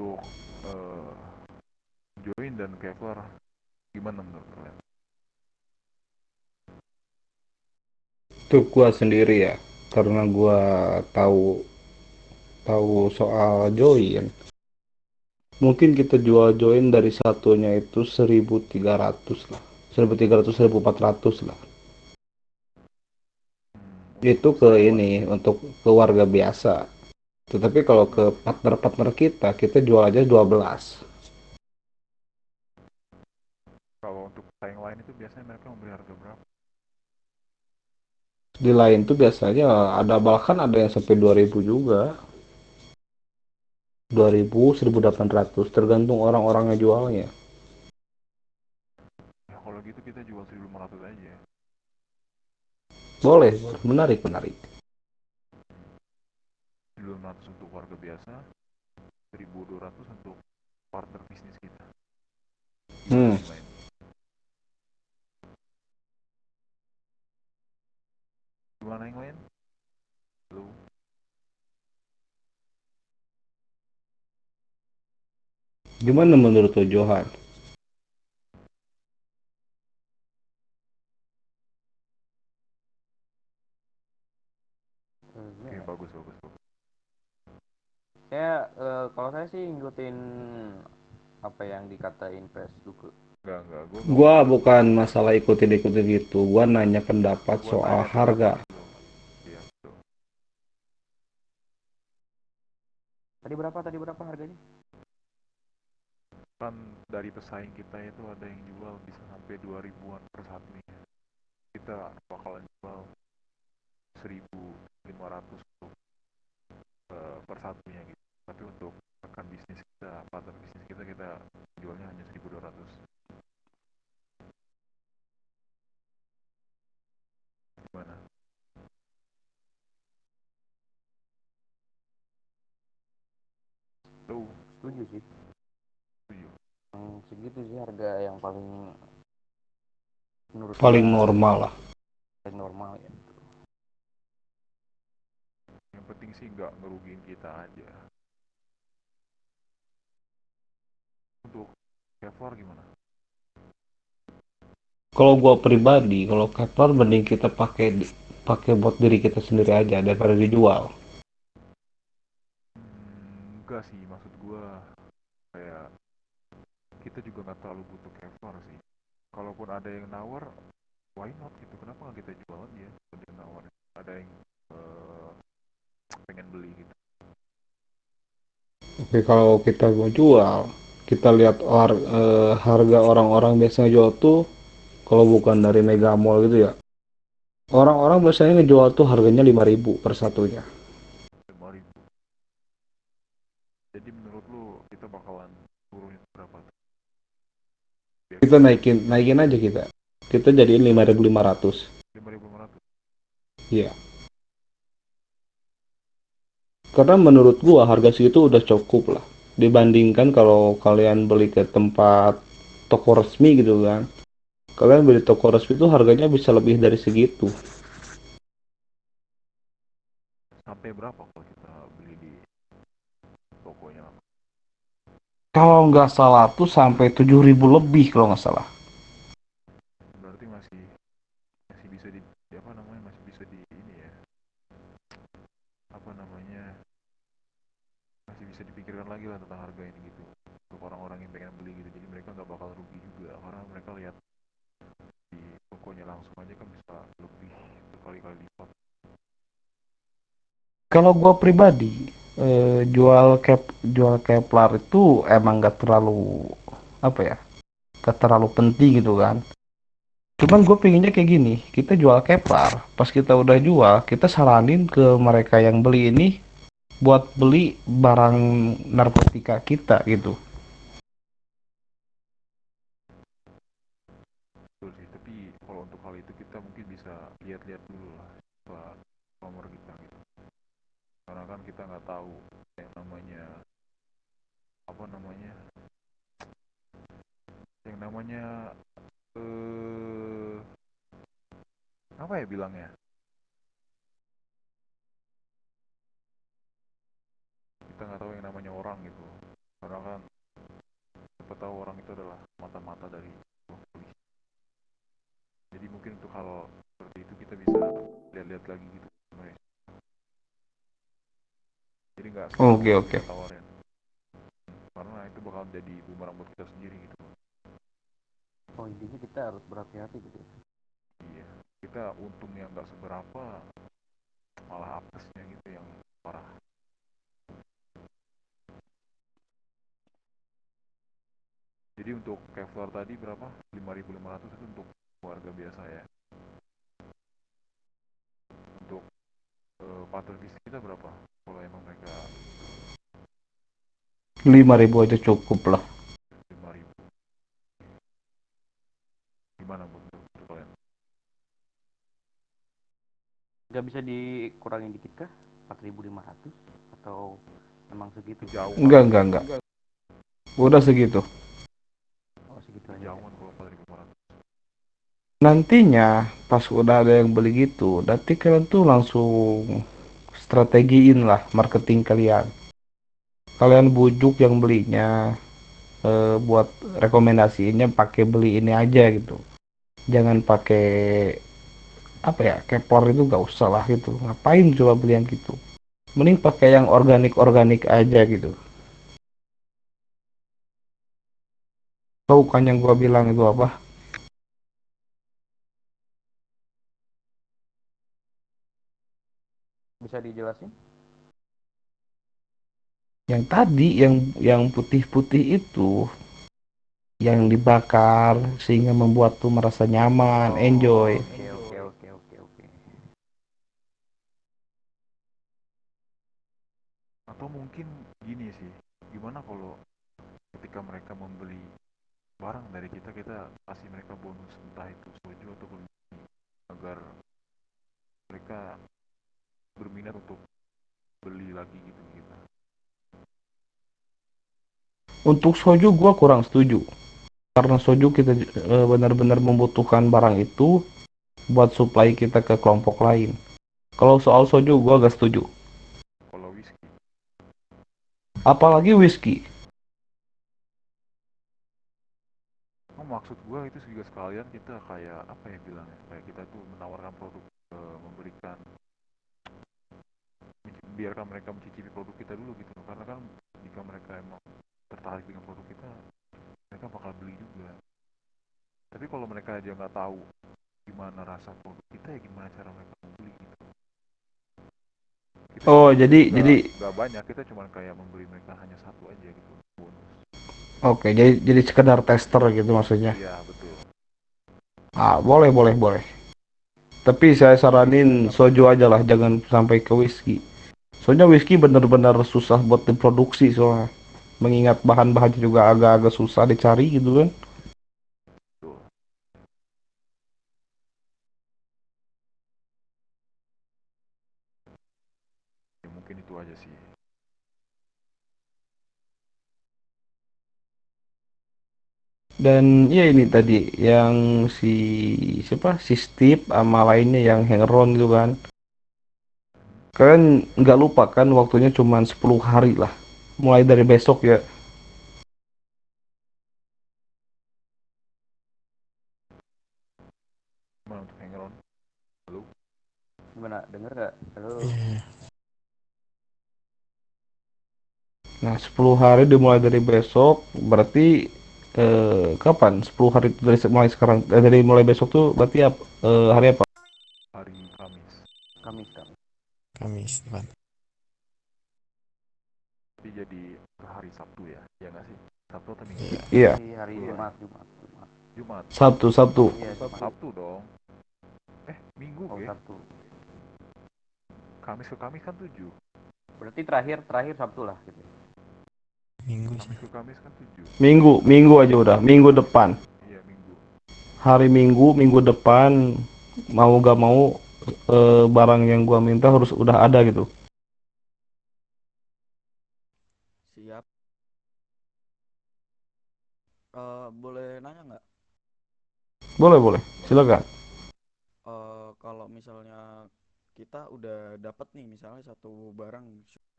untuk eh, Join dan Kevlar, gimana menurut kalian? Itu gua sendiri ya, karena gua tahu tahu soal join. Mungkin kita jual join dari satunya itu 1.300 lah. 1.300 1.400 lah. Untuk Itu ke siapa ini nih? untuk keluarga biasa. Tetapi kalau ke Nah, partner-partner kita jual aja 12. kalau untuk pesaing lain itu biasanya mereka memberi harga berapa? Di lain tuh biasanya ada, bahkan ada yang sampai 2.000 juga. 2.000, 1.800 tergantung orang-orangnya jualnya. Ya kalau gitu kita jual 1.500 aja ya. Boleh, menarik, menarik. 1.500 untuk warga biasa, 1.200 untuk partner bisnis kita. Gimana Hmm, yang lain? Gimana yang lain? Lu? gimana menurut lo Johan? Oke, Gimana ya? bagus, bagus, bagus. Kalau saya sih ngikutin apa yang dikatain Facebook. Enggak, gue nggak Gua ngomongin itu. bukan masalah ikutin-ikutin gitu, gua nanya pendapat Gue soal nanya harga. pendapat itu. Iya, betul. Tadi berapa harganya? Kan dari pesaing kita itu ada yang jual bisa sampai 2 ribuan per satunya. Kita bakalan jual 1.500 untuk per satunya gitu. Tapi untuk rekan bisnis kita, partner bisnis kita, kita jualnya hanya 1.200. Gimana? Tuh, Setuju sih. setuju. Segitu sih harga yang paling menurut Paling gua normal lah. paling normal ya. Yang penting sih nggak ngerugiin kita aja. Untuk Kevlar gimana? Kalau gua pribadi, kalau Kevlar mending kita pakai pakai buat diri kita sendiri aja daripada dijual. Enggak sih, maksud gua kayak kita juga nggak terlalu butuh Kevlar sih. Kalaupun ada yang nawar, why not gitu? Kenapa nggak kita jual aja? Kalau dia nawar, ada yang eh, pengen beli gitu. Oke, kalau kita mau jual, kita lihat harga orang-orang biasanya jual tuh, kalau bukan dari Mega Mall gitu ya. Orang-orang biasanya ngejual tuh harganya 5.000 per satunya. 5.000. Jadi menurut lu kita bakalan turunin berapa tuh? Biar Kita kita naikin naikin aja kita. Kita jadiin 5.500. 5.500. Iya. Karena menurut gua harga segitu udah cukup lah. Dibandingkan kalau kalian beli ke tempat toko resmi gitu kan. Kalian beli toko resmi itu harganya bisa lebih dari segitu. Sampai berapa kalau kita beli di tokonya? Kalau nggak salah tuh sampai 7.000 lebih kalau nggak salah. Berarti masih masih bisa di apa namanya, masih bisa di ini ya, apa namanya, masih bisa dipikirkan lagi lah tentang harga ini gitu, untuk orang-orang yang pengen beli gitu. Jadi mereka nggak bakal rugi juga karena mereka lihat di tokonya langsung aja kan bisa lebih berkali-kali lipat. Kalau gua pribadi jual Kevlar itu emang nggak terlalu apa ya, nggak terlalu penting gitu kan. Cuman gue pinginnya kayak gini, kita jual Kevlar, pas kita udah jual, kita saranin ke mereka yang beli ini buat beli barang narkotika kita gitu. Betul sih, tapi kalau untuk hal itu kita mungkin bisa lihat-lihat dulu lah setelah nomor kita gitu, karena kan kita nggak tahu yang namanya, apa namanya, yang namanya eh apa ya bilangnya, kita nggak tahu yang namanya orang gitu, karena siapa tahu orang itu adalah mata-mata dari polisi. Jadi mungkin untuk hal seperti itu kita bisa lihat-lihat lagi gitu sebenarnya. Jadi nggak semua Oke, langsung oke. kita tawarin, karena itu bakal jadi bumerang buat kita sendiri gitu. Oh, intinya kita harus berhati-hati gitu ya. Iya, kita untungnya nggak seberapa, malah apesnya gitu yang parah. Jadi untuk Kevlar tadi berapa? 5.500 itu untuk warga biasa ya. Untuk partner bisnis kita berapa? Kalau emang mereka 5.000 aja cukup lah. 5.000, gimana menurut kalian? Nggak bisa dikurangin dikit kah? 4.500 atau emang segitu? Kejauhan, Enggak. Udah segitu. Oh, segitu aja. kejauhan kalau 4.500. Nantinya pas udah ada yang beli gitu, nanti kalian tuh langsung strategiin lah marketing kalian. Kalian bujuk yang belinya, buat rekomendasinya pakai beli ini aja gitu. Jangan pakai apa ya, kepor itu gak usah lah gitu. Ngapain coba beli yang gitu? Mending pakai yang organik aja gitu. Tahu kan yang gua bilang itu apa? Bisa dijelasin? Yang tadi yang putih-putih itu yang dibakar sehingga membuat tuh merasa nyaman, enjoy. Oh, oke. Atau mungkin gini sih, gimana kalau ketika mereka membeli barang dari kita, kita kasih mereka bonus, entah itu soju ataupun agar mereka berminat untuk beli lagi gitu kita. Untuk soju gua kurang setuju. Karena soju kita benar-benar membutuhkan barang itu buat supply kita ke kelompok lain. Kalau soal soju gua gak setuju. Kalau whisky, Apalagi whisky. oh, maksud gua itu juga sekalian kita kayak apa ya bilangnya, kayak kita tuh menawarkan produk, memberikan, biarkan mereka mencicipi produk kita dulu gitu, karena kan jika mereka emang tertarik dengan produk kita, mereka bakal beli juga. Tapi kalau mereka aja nggak tahu gimana rasa produk kita, ya gimana cara mereka membeli gitu. Kita Oh, cuma jadi nggak banyak, kita cuma kayak memberi mereka hanya satu aja gitu, bonus. oke, jadi sekedar tester gitu maksudnya. Iya betul. Ah, boleh. Tapi saya saranin soju aja lah, jangan sampai ke whisky. Soalnya whisky bener-bener susah buat diproduksi soalnya. Mengingat bahan-bahannya juga agak-agak susah dicari gitu kan. Betul. Ya, mungkin itu aja sih. Dan ya ini tadi yang si siapa si Steve sama lainnya yang Henron gitu kan. Kalian nggak lupa kan waktunya cuma 10 hari lah. Mulai dari besok ya. Gimana untuk hangaround? Halo? Gimana? Denger nggak? Halo? Nah, 10 hari dimulai dari besok, berarti kapan? 10 hari itu dari mulai sekarang, dari mulai besok tuh berarti hari apa? Hari Kamis. Kamis. Kamis depan. Tapi jadi ke hari Sabtu ya? Ya nggak sih? Sabtu atau Minggu? Iya, Hari Iya. Jumat. Jumat. Sabtu. Iya, Jumat. Sabtu dong. Minggu Oh, ke? Sabtu. Kamis ke Kamis kan 7. Berarti terakhir Sabtu lah gitu. Minggu sih. Kamis ke Kamis kan 7. Minggu aja udah, minggu depan. Iya Minggu. Hari Minggu depan mau gak mau barang yang gua minta harus udah ada gitu. Siap. Boleh nanya nggak? Boleh, silakan. Kalau misalnya kita udah dapat nih misalnya satu barang.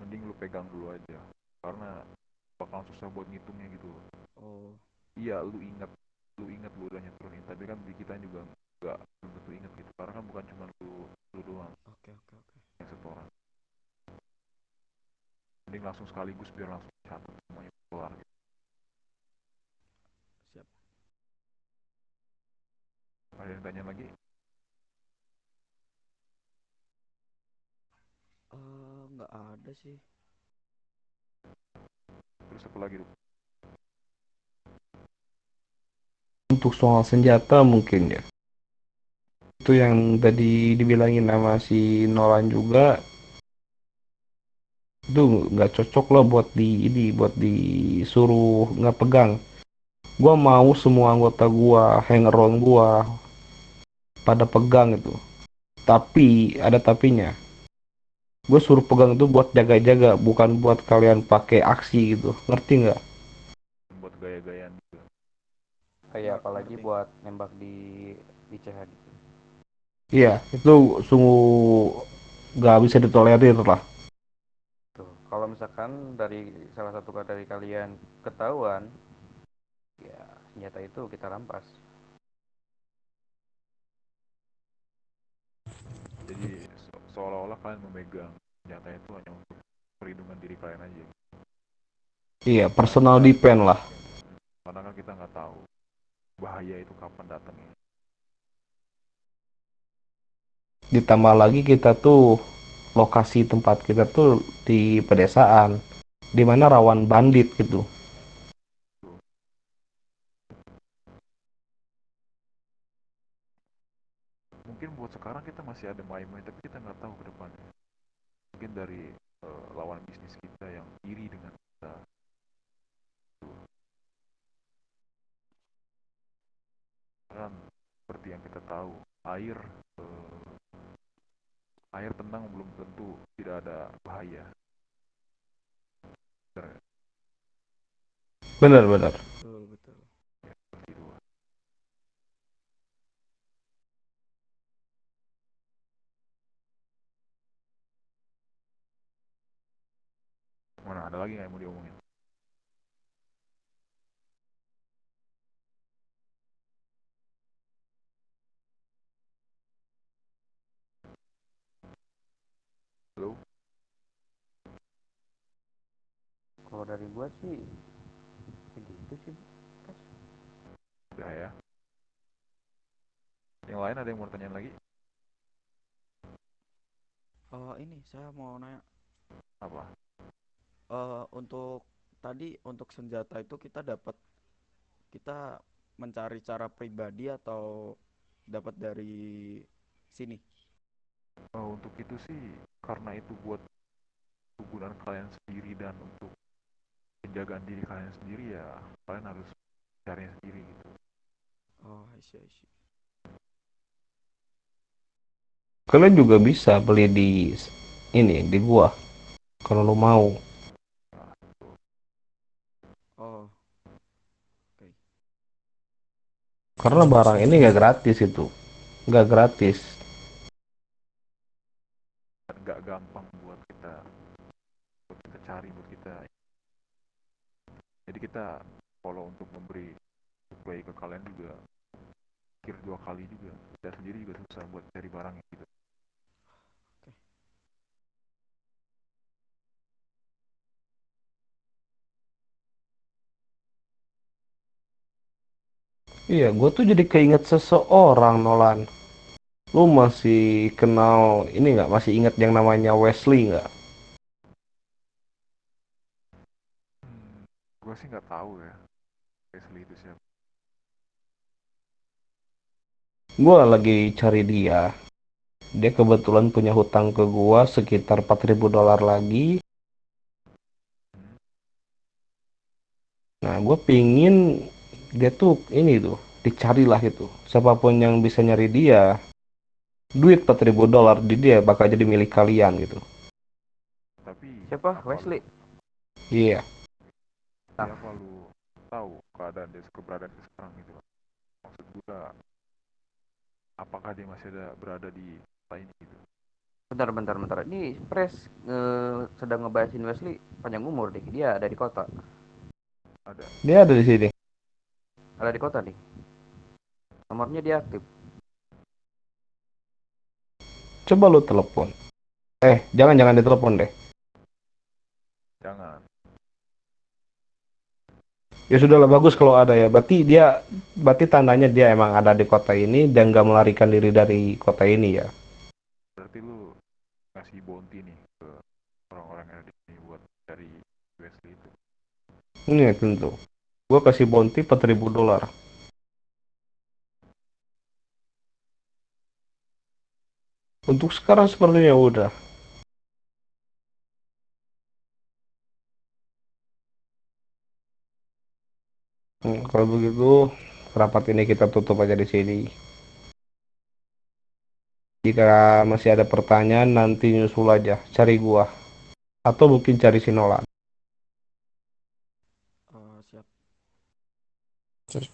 Mending lu pegang dulu aja. Karena bakalan susah buat ngitungnya gitu loh. Oh, Iya, lu ingat lu udah nyeturin, tapi kan di kita juga nggak belum tentu inget gitu, karena kan bukan cuma lu doang oke oke oke. yang setoran. Mending langsung sekaligus biar langsung catat semuanya keluar gitu. Siap. Ada yang tanya lagi? Nggak ada sih. Terus apa lagi tuh? Untuk soal senjata mungkin ya. Itu yang tadi dibilangin sama si Nolan juga, itu nggak cocok lah buat di ini, buat disuruh nggak pegang. Gua mau semua anggota gua, hangeron gua pada pegang itu. Tapi ada tapinya. Gue suruh pegang itu buat jaga-jaga, bukan buat kalian pakai aksi gitu. Ngerti nggak? Buat gaya-gayaan gitu. Kayak apalagi Ngerti. buat nembak di CH gitu. Iya, itu sungguh nggak bisa ditolerir lah. Tuh, kalau misalkan dari salah satu dari kalian ketahuan, ya senjata itu kita rampas. Jadi seolah-olah kalian memegang senjata itu hanya untuk perlindungan diri kalian aja. Iya, Karena personal kita defense lah. karena kan kita nggak tahu bahaya itu kapan datangnya. Ditambah lagi kita tuh lokasi tempat kita tuh di pedesaan, di mana rawan bandit gitu. Tuh. Mungkin buat sekarang kita masih ada main-main, tapi kita nggak tahu ke depannya. Mungkin dari lawan bisnis kita yang iri dengan kita. Kan seperti yang kita tahu, air eh, air tenang belum tentu tidak ada bahaya. Benar nggak? Benar-benar. Betul betul. Seperti itu. Mana ada lagi nggak yang mau diomongin? Halo? Kalau dari gua sih begitu sih. Kas. Udah ya. Yang lain ada yang mau tanya lagi? Ini saya mau nanya. Apa? Untuk tadi untuk senjata itu kita mencari cara pribadi atau dapat dari sini? Untuk itu sih, karena itu buat kegunaan kalian sendiri dan untuk penjagaan diri kalian sendiri, ya kalian harus carinya sendiri gitu. Oh, I see, I see. Kalian juga bisa beli di ini, di gua, kalau lo mau. Nah, itu. Oh, oke. Karena barang ini nggak gratis itu, nggak gratis. Nggak gampang buat kita cari, buat kita. Jadi kita kalau untuk memberi supply ke kalian juga pikir dua kali juga. Kita sendiri juga susah buat cari barangnya gitu. Oke. Iya, gua tuh jadi keinget seseorang, Nolan. Lu masih kenal ini nggak? Masih ingat yang namanya Wesley nggak? Gue sih nggak tahu ya Wesley itu siapa. Gua lagi cari dia. Dia kebetulan punya hutang ke gua sekitar $4.000 lagi. Hmm. Nah, gue pingin dia tuh ini tuh dicarilah itu. Siapapun yang bisa nyari dia, duit $4.000 di dia bakal jadi milik kalian gitu. Tapi Siapa? apa Wesley. Iya, Nah, apa lu tahu keadaan dia, keberadaan dia sekarang gitu? Maksud gue, apakah dia masih berada di kota ini gitu? bentar. Ini Pres sedang ngebahasin Wesley panjang umur deh. Dia dari kota. Ada. Dia ada di sini. Ada di kota nih. Nomornya dia aktif. Coba lu telepon. Jangan ditelepon deh. Jangan. Ya sudahlah, bagus kalau ada ya. Berarti tandanya dia emang ada di kota ini dan gak melarikan diri dari kota ini ya. Berarti lu ngasih bounty nih ke orang-orang yang ada di sini buat cari Wesley itu. Ini tentu. Gua kasih bounty $4.000. Untuk sekarang sepertinya udah. Kalau begitu, rapat ini kita tutup aja di sini. Jika masih ada pertanyaan, nanti nyusul aja. Cari gua. Atau mungkin cari si Nolan. Siap. Terus